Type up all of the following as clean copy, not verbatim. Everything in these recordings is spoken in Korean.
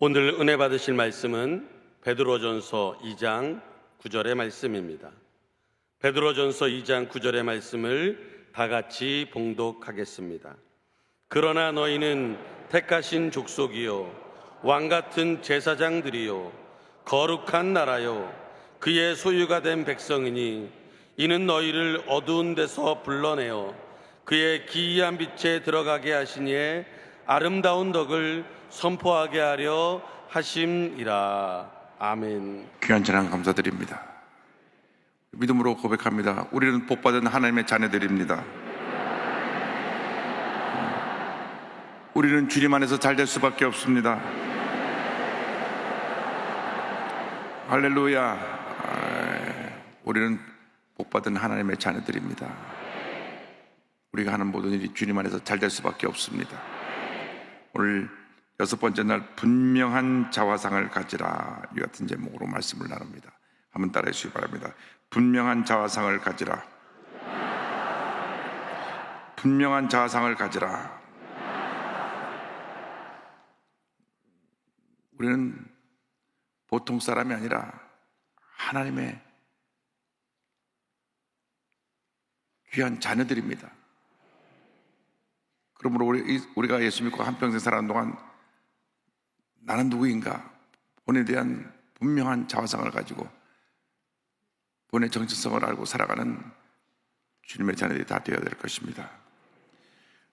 오늘 은혜 받으실 말씀은 베드로전서 2장 9절의 말씀입니다. 베드로전서 2장 9절의 말씀을 다 같이 봉독하겠습니다. 그러나 너희는 택하신 족속이요 왕같은 제사장들이요 거룩한 나라요 그의 소유가 된 백성이니 이는 너희를 어두운 데서 불러내어 그의 기이한 빛에 들어가게 하시니에 아름다운 덕을 선포하게 하려 하심이라. 아멘. 귀한 찬양 감사드립니다. 믿음으로 고백합니다. 우리는 복받은 하나님의 자녀들입니다. 우리는 주님 안에서 잘 될 수밖에 없습니다. 할렐루야. 우리는 복받은 하나님의 자녀들입니다. 우리가 하는 모든 일이 주님 안에서 잘 될 수밖에 없습니다. 오늘 6번째 날 분명한 자화상을 가지라, 이 같은 제목으로 말씀을 나눕니다. 한번 따라해 주시기 바랍니다. 분명한 자화상을 가지라. 분명한 자화상을 가지라. 우리는 보통 사람이 아니라 하나님의 귀한 자녀들입니다. 그러므로 우리가 예수 믿고 한평생 살아가는 동안 나는 누구인가? 본에 대한 분명한 자화상을 가지고 본의 정체성을 알고 살아가는 주님의 자녀들이 다 되어야 될 것입니다.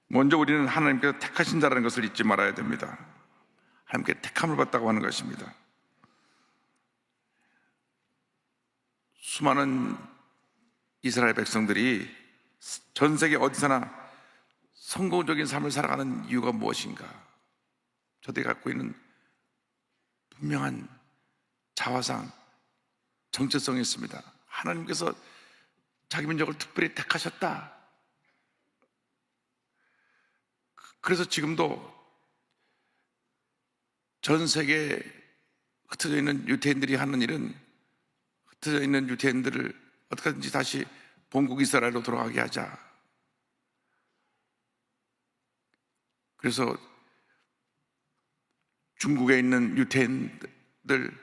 먼저 우리는 하나님께서 택하신 자라는 것을 잊지 말아야 됩니다. 하나님께 택함을 받다고 하는 것입니다. 수많은 이스라엘 백성들이 전 세계 어디서나 성공적인 삶을 살아가는 이유가 무엇인가? 저들이 갖고 있는 분명한 자화상, 정체성이 있습니다. 하나님께서 자기 민족을 특별히 택하셨다. 그래서 지금도 전 세계에 흩어져 있는 유대인들이 하는 일은 흩어져 있는 유대인들을 어떻게든지 다시 본국 이스라엘로 돌아가게 하자. 그래서 중국에 있는 유태인들,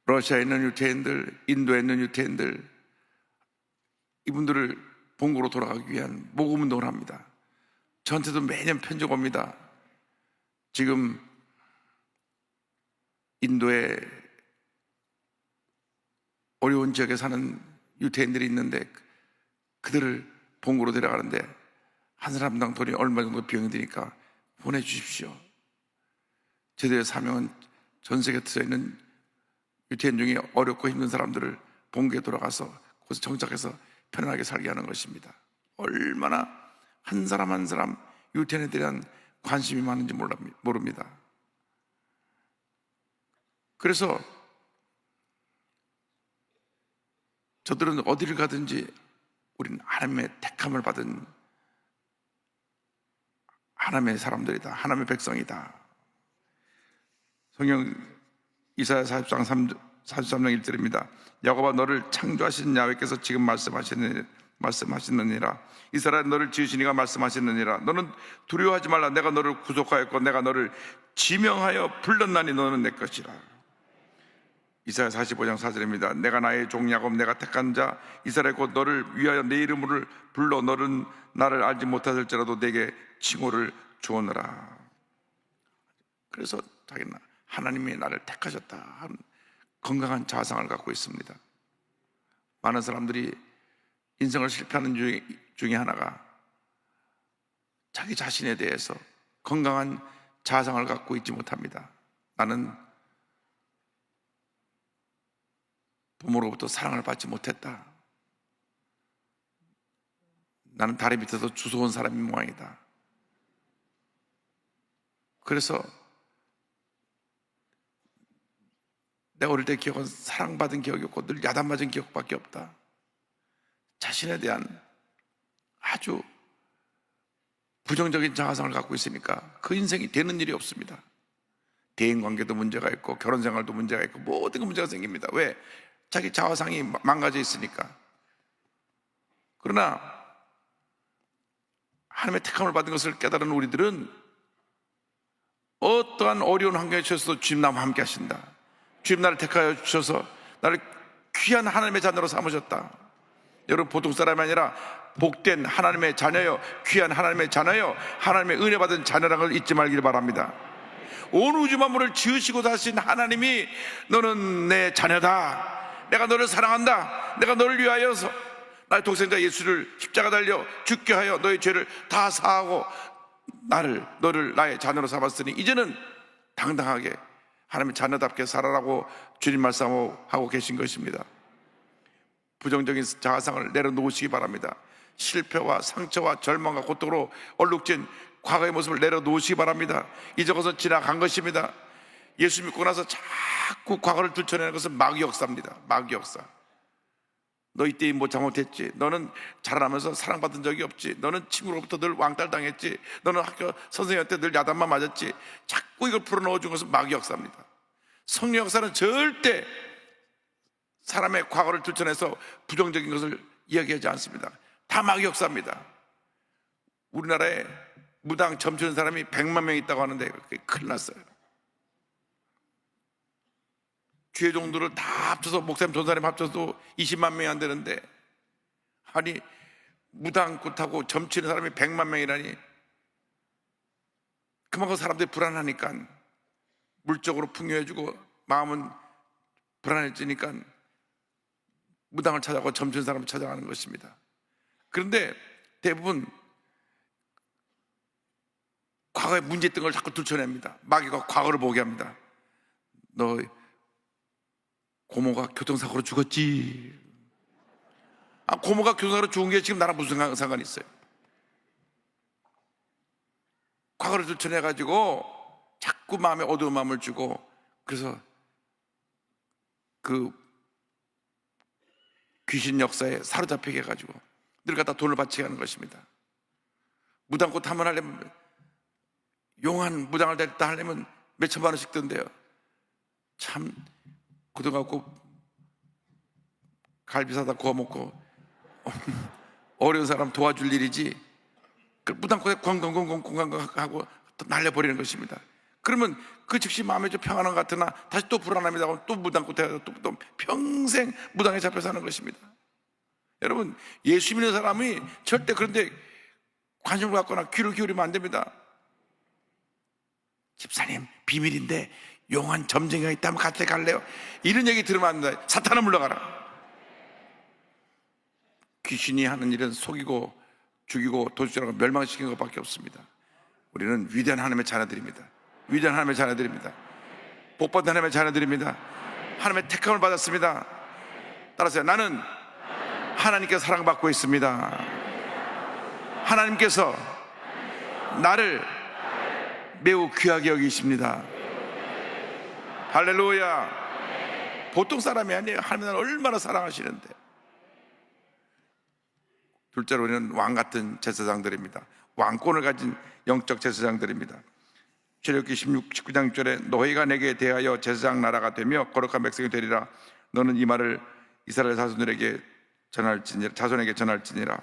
러시아에 있는 유태인들, 인도에 있는 유태인들, 이분들을 본국으로 돌아가기 위한 모금 운동을 합니다. 저한테도 매년 편지가 옵니다. 지금 인도의 어려운 지역에 사는 유태인들이 있는데 그들을 본국으로 데려가는데 한 사람당 돈이 얼마 정도 비용이 드니까 보내주십시오. 저희들의 사명은 전 세계에 흩어져 있는 유태인 중에 어렵고 힘든 사람들을 본국에 돌아가서 거기서 정착해서 편안하게 살게 하는 것입니다. 얼마나 한 사람 한 사람 유태인에 대한 관심이 많은지 모릅니다. 그래서 저들은 어디를 가든지 우리는 하나님의 택함을 받은 하나님의 사람들이다. 하나님의 백성이다. 성경 이사야 43장 1절입니다. 야곱아 너를 창조하신 야훼께서 지금 말씀하시느니라. 이스라엘 너를 지으신 이가 말씀하시느니라. 너는 두려워하지 말라. 내가 너를 구속하였고 내가 너를 지명하여 불렀나니 너는 내 것이라. 이사야 45장 4절입니다. 내가 나의 종 야곱 내가 택한 자 이스라엘 곧 너를 위하여 내 이름을 불러 너는 나를 알지 못하실지라도 내게 칭호를 주오너라. 그래서 자기는 하나님이 나를 택하셨다 하는 건강한 자상을 갖고 있습니다. 많은 사람들이 인생을 실패하는 중에 하나가 자기 자신에 대해서 건강한 자상을 갖고 있지 못합니다. 나는 부모로부터 사랑을 받지 못했다. 나는 다리 밑에서 주워온 사람인 모양이다. 그래서 내가 어릴 때 기억은 사랑받은 기억이 없고 늘 야단맞은 기억밖에 없다. 자신에 대한 아주 부정적인 자아상을 갖고 있으니까 그 인생이 되는 일이 없습니다. 대인관계도 문제가 있고 결혼생활도 문제가 있고 모든 게 문제가 생깁니다. 왜? 자기 자아상이 망가져 있으니까. 그러나 하나님의 택함을 받은 것을 깨달은 우리들은 어떠한 어려운 환경에 처해서도 주님 나와 함께 하신다. 주님 나를 택하여 주셔서 나를 귀한 하나님의 자녀로 삼으셨다. 여러분, 보통 사람이 아니라 복된 하나님의 자녀요, 귀한 하나님의 자녀요, 하나님의 은혜 받은 자녀라는 걸 잊지 말길 바랍니다. 온 우주 만물을 지으시고 다신 하나님이 너는 내 자녀다, 내가 너를 사랑한다, 내가 너를 위하여서 나의 독생자 예수를 십자가 달려 죽게 하여 너의 죄를 다 사하고 너를 나의 자녀로 삼았으니 이제는 당당하게 하나님의 자녀답게 살아라고 주님 말씀하고 계신 것입니다. 부정적인 자아상을 내려놓으시기 바랍니다. 실패와 상처와 절망과 고통으로 얼룩진 과거의 모습을 내려놓으시기 바랍니다. 이제 것은 지나간 것입니다. 예수 믿고 나서 자꾸 과거를 들춰내는 것은 마귀 역사입니다. 마귀 역사. 너 이때 뭐 잘못했지, 너는 자라나면서 사랑받은 적이 없지, 너는 친구로부터 늘 왕따당했지, 너는 학교 선생님한테 늘 야단만 맞았지, 자꾸 이걸 풀어넣어준 것은 마귀 역사입니다. 성령 역사는 절대 사람의 과거를 들춰내서 부정적인 것을 이야기하지 않습니다. 다 마귀 역사입니다. 우리나라에 무당 점치는 사람이 100만 명 있다고 하는데 그게 큰일 났어요. 주의 종들을 다 합쳐서, 목사님 전사님 합쳐도 20만 명이 안 되는데, 아니 무당굿하고 점치는 사람이 100만 명이라니, 그만큼 사람들이 불안하니까, 물적으로 풍요해지고 마음은 불안해지니까 무당을 찾아가고 점치는 사람을 찾아가는 것입니다. 그런데 대부분 과거에 문제 있던 걸 자꾸 들춰냅니다. 마귀가 과거를 보게 합니다. 너 고모가 교통사고로 죽었지. 고모가 교통사고로 죽은 게 지금 나랑 무슨 상관이 있어요? 과거를 들춰내가지고 자꾸 마음에 어두운 마음을 주고, 그래서 그 귀신 역사에 사로잡히게 해가지고 늘 갖다 돈을 바치게 하는 것입니다. 무당꽃 한번 하려면, 용한 무당을 데리다 하려면 몇 천만 원씩 든대요. 참 굳어갖고 갈비 사다 구워 먹고 어려운 사람 도와줄 일이지, 그 무당꽃에 공강하고 날려버리는 것입니다. 그러면 그 즉시 마음에 좀 평안한 것 같으나 다시 또 불안합니다. 또 무당꽃에 또 평생 무당에 잡혀 사는 것입니다. 여러분, 예수 믿는 사람이 절대 그런데 관심을 갖거나 귀를 기울이면 안 됩니다. 집사님, 비밀인데 용한 점쟁이가 있다면 같이 갈래요? 이런 얘기 들으면 안 돼. 사탄아 물러가라. 귀신이 하는 일은 속이고 죽이고 도둑질하고 멸망시키는 것밖에 없습니다. 우리는 위대한 하나님의 자녀들입니다. 위대한 하나님의 자녀들입니다. 복받은 하나님의 자녀들입니다. 하나님의 택함을 받았습니다. 따라서 나는 하나님께서 사랑받고 있습니다. 하나님께서 나를 매우 귀하게 여기십니다. 할렐루야. 보통 사람이 아니에요. 하나님은 얼마나 사랑하시는데. 둘째로 우리는 왕 같은 제사장들입니다. 왕권을 가진 영적 제사장들입니다. 출애굽기 19장 6절에 너희가 내게 대하여 제사장 나라가 되며 거룩한 백성이 되리라. 너는 이 말을 이스라엘 자손에게 전할지니라.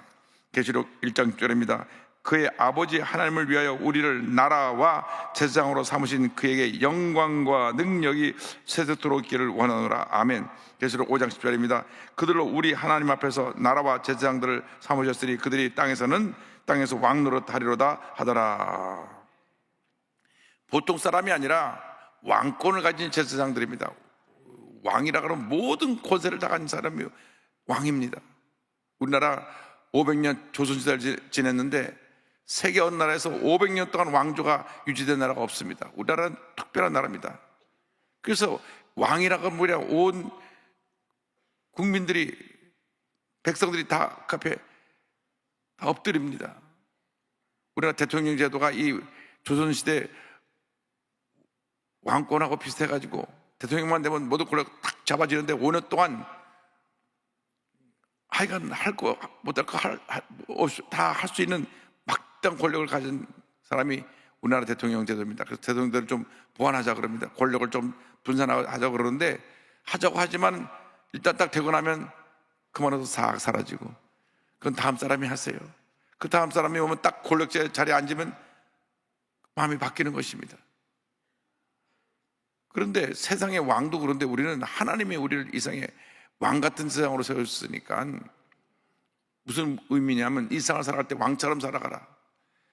계시록 1장 6절입니다. 그의 아버지 하나님을 위하여 우리를 나라와 제사장으로 삼으신 그에게 영광과 능력이 세세토록 있기를 원하노라. 아멘. 계시록 5장 10절입니다. 그들로 우리 하나님 앞에서 나라와 제사장들을 삼으셨으니 그들이 땅에서 왕노릇 하리로다 하더라. 보통 사람이 아니라 왕권을 가진 제사장들입니다. 왕이라 그러면 모든 권세를 다 가진 사람이 왕입니다. 우리나라 500년 조선시대를 지냈는데 세계 어느 나라에서 500년 동안 왕조가 유지된 나라가 없습니다. 우리나라는 특별한 나라입니다. 그래서 왕이라고 뭐냐, 온 국민들이, 백성들이 다 그 앞에 다 엎드립니다. 우리나라 대통령 제도가 이 조선시대 왕권하고 비슷해가지고 대통령만 되면 모두 권력 탁 잡아지는데 5년 동안 하여간 할 거 못할 거 다 할 수 있는 막대한 권력을 가진 사람이 우리나라 대통령 제도입니다. 그래서 대통령들을 좀 보완하자 그럽니다. 권력을 좀 분산하자 그러는데, 하자고 하지만 일단 딱 되고 나면 그만해서 싹 사라지고, 그건 다음 사람이 하세요. 그 다음 사람이 오면 딱 권력제 자리에 앉으면 마음이 바뀌는 것입니다. 그런데 세상의 왕도 그런데 우리는 하나님이 우리를 이상의 왕 같은 세상으로 세우셨으니까 무슨 의미냐면 이 세상을 살아갈 때 왕처럼 살아가라.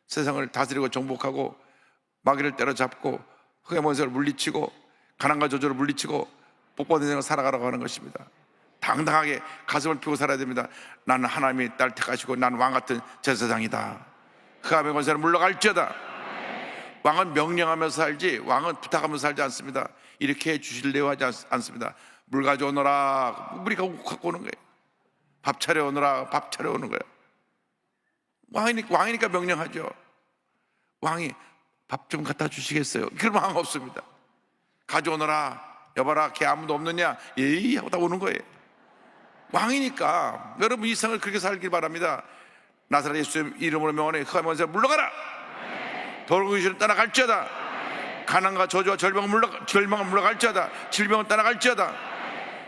세상을 다스리고 정복하고 마귀를 때려잡고 흑의 권세를 물리치고 가난과 저주를 물리치고 복받은 생을 살아가라고 하는 것입니다. 당당하게 가슴을 펴고 살아야 됩니다. 나는 하나님이 날 택하시고 난 왕 같은 제사장이다. 흑암의 권세를 물러갈지어다. 왕은 명령하면서 살지 왕은 부탁하면서 살지 않습니다. 이렇게 해 주실래요 하지 않습니다. 물 가져오너라. 물이 갖고 오는 거예요. 밥 차려오너라. 밥 차려오는 거예요. 왕이니까 명령하죠. 왕이 밥 좀 갖다 주시겠어요? 그런 왕 없습니다. 가져오너라. 여봐라 개 아무도 없느냐? 예이 하고 다 오는 거예요. 왕이니까 여러분 이 세상을 그렇게 살길 바랍니다. 나사렛 예수 이름으로 명하노니 흑암의 권세를 물러가라. 더러운 귀신을 떠나갈지어다. 가난과 저주와 절망은 물러갈지어다. 질병은 떠나갈지어다.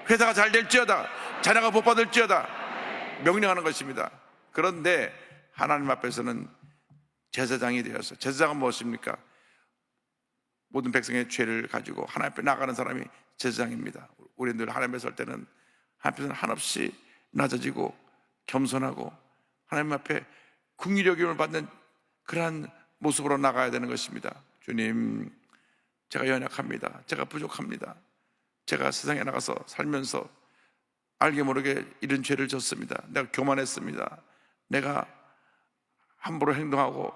회사가 잘 될지어다. 자녀가 복받을지어다. 명령하는 것입니다. 그런데 하나님 앞에서는 제사장이 되어서, 제사장은 무엇입니까? 모든 백성의 죄를 가지고 하나님 앞에 나가는 사람이 제사장입니다. 우리 늘 하나님 앞에 설 때는 하나님 앞에서는 한없이 낮아지고 겸손하고 하나님 앞에 긍휼의 여김을 받는 그러한 모습으로 나가야 되는 것입니다. 주님, 제가 연약합니다. 제가 부족합니다. 제가 세상에 나가서 살면서 알게 모르게 이런 죄를 졌습니다. 내가 교만했습니다. 내가 함부로 행동하고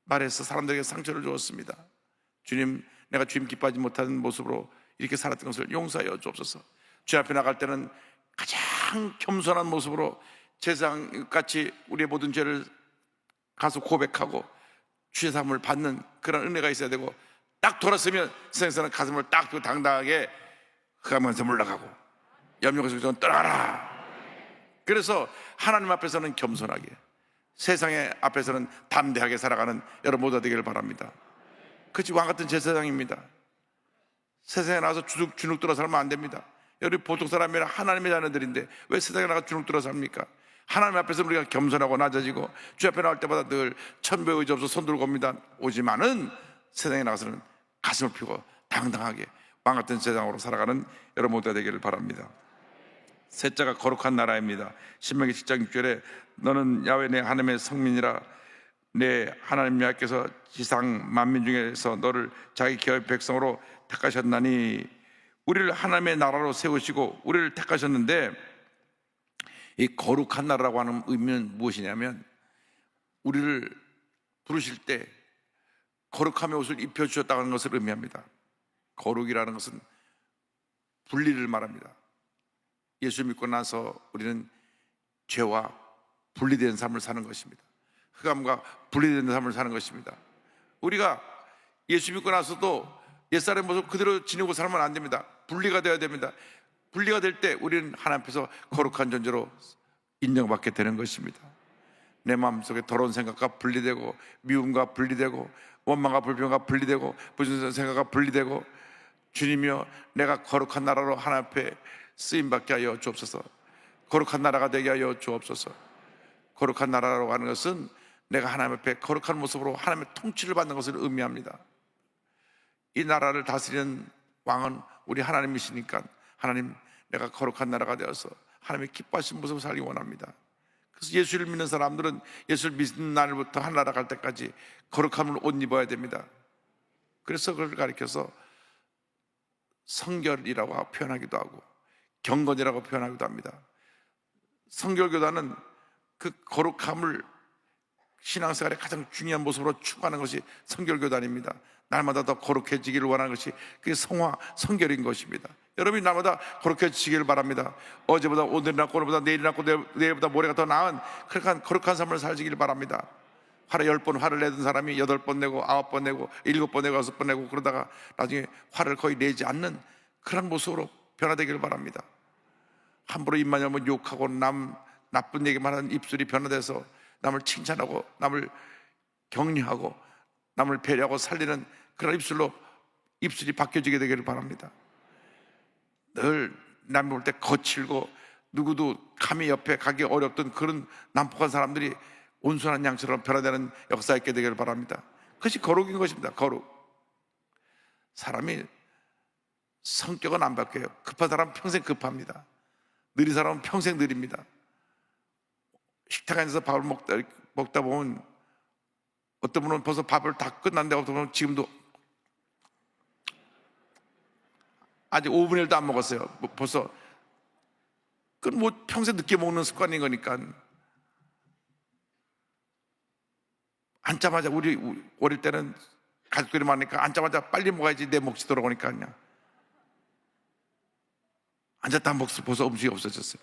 말해서 사람들에게 상처를 주었습니다. 주님, 내가 주님 기뻐하지 못하는 모습으로 이렇게 살았던 것을 용서하여 주옵소서. 주님 앞에 나갈 때는 가장 겸손한 모습으로 제사장같이 우리의 모든 죄를 가서 고백하고 주의 삶을 받는 그런 은혜가 있어야 되고, 딱 돌았으면 세상에서는 가슴을 딱 펴고 당당하게 흑암에서 물러가고 염려에서 떠나가라. 그래서 하나님 앞에서는 겸손하게, 세상의 앞에서는 담대하게 살아가는 여러분 모두가 되기를 바랍니다. 그것이 왕같은 제사장입니다. 세상에 나가서 주눅 들어 살면 안 됩니다. 여러분 보통 사람이라 하나님의 자녀들인데 왜 세상에 나가 주눅 들어 삽니까? 하나님 앞에서 우리가 겸손하고 낮아지고 주 앞에 나올 때마다 늘 천부의 의지 없어 손 들고 옵니다. 오지만은 세상에 나가서는 가슴을 펴고 당당하게 왕같은 제사장으로 살아가는 여러분 모두가 되기를 바랍니다. 셋째가 거룩한 나라입니다. 신명기 10장 6절에 너는 야훼 내 하나님의 성민이라. 내 하나님 여호와께서 지상 만민 중에서 너를 자기 기업의 백성으로 택하셨나니. 우리를 하나님의 나라로 세우시고 우리를 택하셨는데, 이 거룩한 나라라고 하는 의미는 무엇이냐면 우리를 부르실 때 거룩함의 옷을 입혀주셨다는 것을 의미합니다. 거룩이라는 것은 분리를 말합니다. 예수 믿고 나서 우리는 죄와 분리된 삶을 사는 것입니다. 흑암과 분리된 삶을 사는 것입니다. 우리가 예수 믿고 나서도 옛사람의 모습 그대로 지니고 살면 안 됩니다. 분리가 되어야 됩니다. 분리가 될 때 우리는 하나님 앞에서 거룩한 존재로 인정받게 되는 것입니다. 내 마음속에 더러운 생각과 분리되고, 미움과 분리되고, 원망과 불평과 분리되고, 부정적인 생각과 분리되고, 주님이여 내가 거룩한 나라로 하나님 앞에 쓰임받게 하여 주옵소서. 거룩한 나라가 되게 하여 주옵소서. 거룩한 나라라고 하는 것은 내가 하나님 앞에 거룩한 모습으로 하나님의 통치를 받는 것을 의미합니다. 이 나라를 다스리는 왕은 우리 하나님이시니까, 하나님, 내가 거룩한 나라가 되어서 하나님의 기뻐하신 모습을 살기 원합니다. 그래서 예수를 믿는 사람들은 예수를 믿는 날부터 하늘나라 갈 때까지 거룩함을 옷 입어야 됩니다. 그래서 그걸 가리켜서 성결이라고 표현하기도 하고 경건이라고 표현하기도 합니다. 성결교단은 그 거룩함을 신앙생활의 가장 중요한 모습으로 추구하는 것이 성결교단입니다. 날마다 더 거룩해지기를 원하는 것이 그게 성결인 것입니다. 여러분이 날마다 거룩해지기를 바랍니다. 어제보다 오늘이나 오늘보다 내일이나 내일보다 모레가 더 나은 거룩한 삶을 살기를 바랍니다. 하루에 10번 화를 내던 사람이 8번 내고 9번 내고 7번 내고 6번 내고 그러다가 나중에 화를 거의 내지 않는 그런 모습으로 변화되기를 바랍니다. 함부로 입만 열면 욕하고 나쁜 얘기만 하는 입술이 변화돼서 남을 칭찬하고 남을 격려하고 남을 배려하고 살리는 그런 입술이 바뀌어지게 되기를 바랍니다. 늘 남 볼 때 거칠고 누구도 감히 옆에 가기 어렵던 그런 난폭한 사람들이 온순한 양처럼 변화되는 역사가 있게 되기를 바랍니다. 그것이 거룩인 것입니다. 거룩. 사람이 성격은 안 바뀌어요. 급한 사람은 평생 급합니다. 느린 사람은 평생 느립니다. 식탁에 앉아서 밥을 먹다 보면 어떤 분은 벌써 밥을 다 끝났는데 어떤 분은 지금도 아직 5분의 1도 안 먹었어요. 벌써 그건 뭐 평생 늦게 먹는 습관인 거니까. 앉자마자 우리 어릴 때는 가족들이 많으니까 앉자마자 빨리 먹어야지 내 몫이 돌아오니까 그냥 앉았다 먹어서 벌써 음식이 없어졌어요.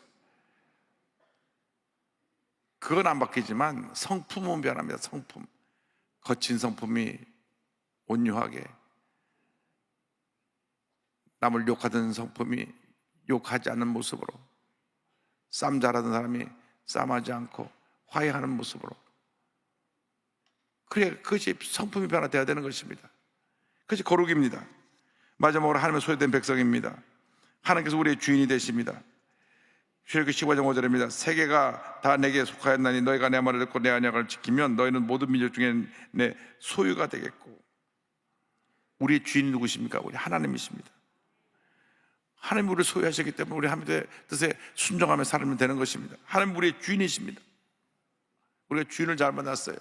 그건 안 바뀌지만 성품은 변합니다. 성품, 거친 성품이 온유하게, 남을 욕하던 성품이 욕하지 않는 모습으로, 싸움 잘하던 사람이 싸움하지 않고 화해하는 모습으로, 그래, 그것이 성품이 변화되어야 되는 것입니다. 그것이 거룩입니다. 마지막으로 하나님의 소유된 백성입니다. 하나님께서 우리의 주인이 되십니다. 출애굽기 15장 5절입니다. 세계가 다 내게 속하였나니 너희가 내 말을 듣고 내 언약을 지키면 너희는 모든 민족 중에 내 소유가 되겠고. 우리의 주인이 누구십니까? 우리 하나님이십니다. 하나님 우리를 소유하셨기 때문에 우리 하나님의 뜻에 순종하며 살면 되는 것입니다. 하나님 우리의 주인이십니다. 우리가 주인을 잘 만났어요.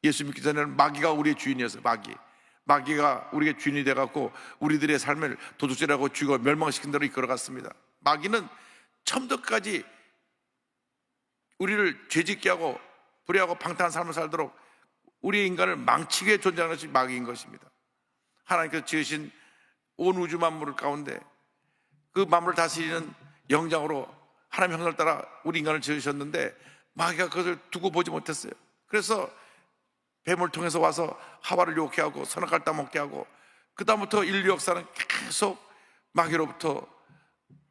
예수 믿기 전에는 마귀가 우리의 주인이었어요. 마귀가 우리의 주인이 돼갖고 우리들의 삶을 도둑질하고 죽이고 멸망시킨 대로 이끌어갔습니다. 마귀는 처음부터까지 우리를 죄짓게 하고 불의하고 방탕한 삶을 살도록 우리의 인간을 망치게 위해 존재하는 것이 마귀인 것입니다. 하나님께서 지으신 온 우주 만물 가운데 그 만물을 다스리는 영장으로 하나님 형상을 따라 우리 인간을 지으셨는데 마귀가 그것을 두고 보지 못했어요. 그래서 뱀을 통해서 와서 하와를 유혹해 하고 선악과를 따먹게 하고, 그 다음부터 인류 역사는 계속 마귀로부터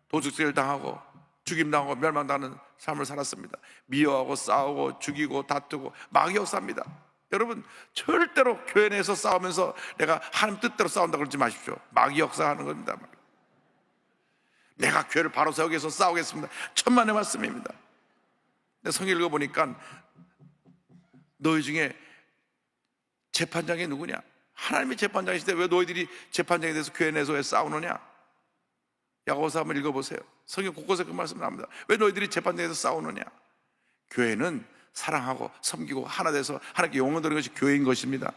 도둑질을 당하고 죽임당하고 멸망당하는 삶을 살았습니다. 미워하고 싸우고 죽이고 다투고 마귀 역사입니다. 여러분 절대로 교회 내에서 싸우면서 내가 하나님 뜻대로 싸운다고 그러지 마십시오. 마귀 역사하는 겁니다. 내가 교회를 바로 세우기 위해서 싸우겠습니다. 천만의 말씀입니다. 성경 읽어보니까 너희 중에 재판장이 누구냐? 하나님이 재판장이시대 왜 너희들이 재판장에 대해서 교회 내에서 왜 싸우느냐? 야고보서 한번 읽어보세요. 성경 곳곳에 그 말씀을 합니다. 왜 너희들이 재판장에서 싸우느냐? 교회는 사랑하고 섬기고 하나 돼서 하나님께 영광 돌리는 것이 교회인 것입니다.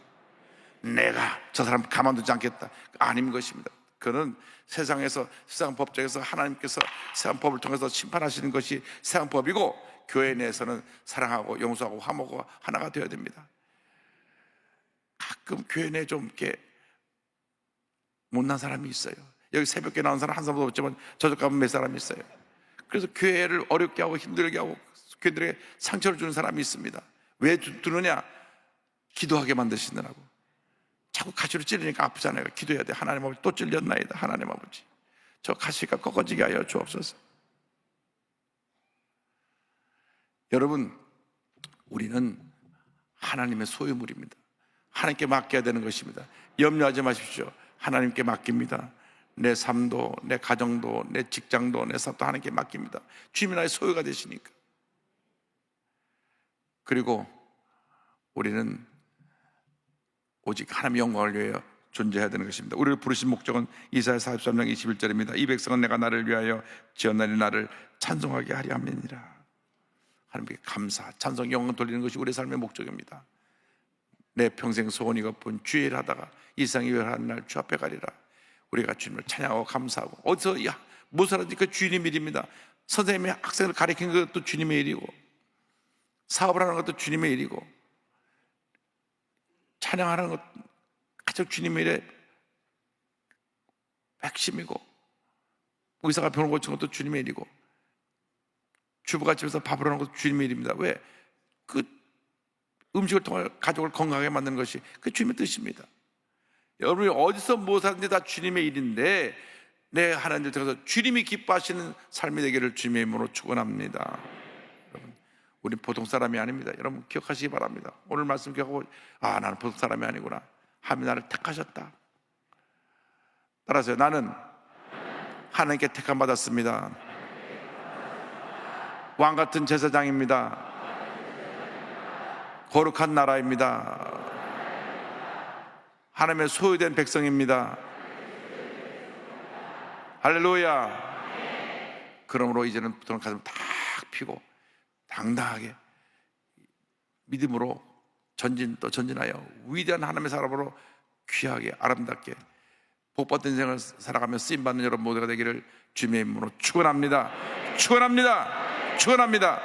내가 저 사람 가만두지 않겠다, 아닌 것입니다. 그는 세상에서, 세상 법정에서 하나님께서 세상 법을 통해서 심판하시는 것이 세상 법이고, 교회 내에서는 사랑하고 용서하고 화목하고 하나가 되어야 됩니다. 가끔 교회 내에 좀 이렇게 못난 사람이 있어요. 여기 새벽에 나온 사람 한 사람도 없지만 저쪽 가면 몇 사람이 있어요. 그래서 교회를 어렵게 하고 힘들게 하고 교회들에게 상처를 주는 사람이 있습니다. 왜 두느냐? 기도하게 만드시느라고. 자꾸 가시로 찔리니까 아프잖아요. 기도해야 돼. 하나님 아버지 또 찔렸나이다. 하나님 아버지 저 가시가 꺾어지게 하여 주옵소서. 여러분 우리는 하나님의 소유물입니다. 하나님께 맡겨야 되는 것입니다. 염려하지 마십시오. 하나님께 맡깁니다. 내 삶도, 내 가정도, 내 직장도, 내 사업도 하나님께 맡깁니다. 주님이 나의 소유가 되시니까. 그리고 우리는 오직 하나님의 영광을 위하여 존재해야 되는 것입니다. 우리를 부르신 목적은 이사야 43장 21절입니다. 이 백성은 내가 나를 위하여 지었나니 나를 찬송하게 하리 함이니라. 하나님께 감사, 찬송, 영광 돌리는 것이 우리의 삶의 목적입니다. 내 평생 소원이 고픈 주일 하다가 이상이 외하는 날 주 앞에 가리라. 우리가 주님을 찬양하고 감사하고, 어디서 무엇을 하든지 그 주님의 일입니다. 선생님이 학생을 가르치는 것도 주님의 일이고, 사업을 하는 것도 주님의 일이고, 찬양하는 것 가장 주님의 일의 핵심이고, 의사가 병을 고치는 것도 주님의 일이고, 주부가 집에서 밥을 하는 것도 주님의 일입니다. 왜? 그 음식을 통해 가족을 건강하게 만드는 것이 그 주님의 뜻입니다. 여러분이 어디서 무엇을 하든지 다 주님의 일인데, 내 하나님을 통해서 주님이 기뻐하시는 삶이 되기를 주님의 이름으로 축원합니다. 여러분, 우리 보통 사람이 아닙니다. 여러분 기억하시기 바랍니다. 오늘 말씀 기억하고, 아, 나는 보통 사람이 아니구나. 하나님이 나를 택하셨다. 따라서 나는 하나님께 택함 받았습니다. 왕 같은 제사장입니다. 거룩한 나라입니다. 하나님의 소유된 백성입니다. 할렐루야. 그러므로 이제는 부터는 가슴 탁 펴고 당당하게 믿음으로 또 전진하여 위대한 하나님의 사람으로 귀하게 아름답게 복받은 인생을 살아가며 쓰임받는 여러분 모두가 되기를 주님의 이름으로 축원합니다. 축원합니다. 축원합니다.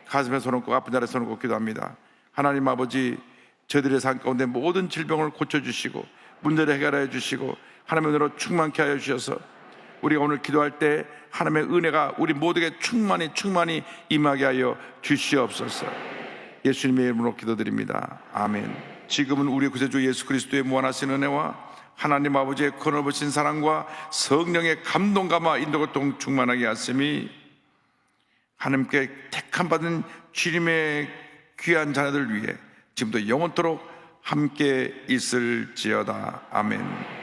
가슴에 손을 꽂고 아픈 자리에 손을 꽂고 기도합니다. 하나님 아버지, 저희들의 삶 가운데 모든 질병을 고쳐주시고 문제를 해결하여 주시고 하나님의 은혜로 충만케 하여 주셔서 우리가 오늘 기도할 때 하나님의 은혜가 우리 모두에게 충만히 임하게 하여 주시옵소서. 예수님의 이름으로 기도드립니다. 아멘. 지금은 우리 구세주 예수 그리스도의 무한하신 은혜와 하나님 아버지의 거듭하신 사랑과 성령의 감동감화 인도고통 충만하게 하심이 하나님께 택함 받은 주님의 귀한 자녀들 위해 지금도 영원토록 함께 있을지어다. 아멘.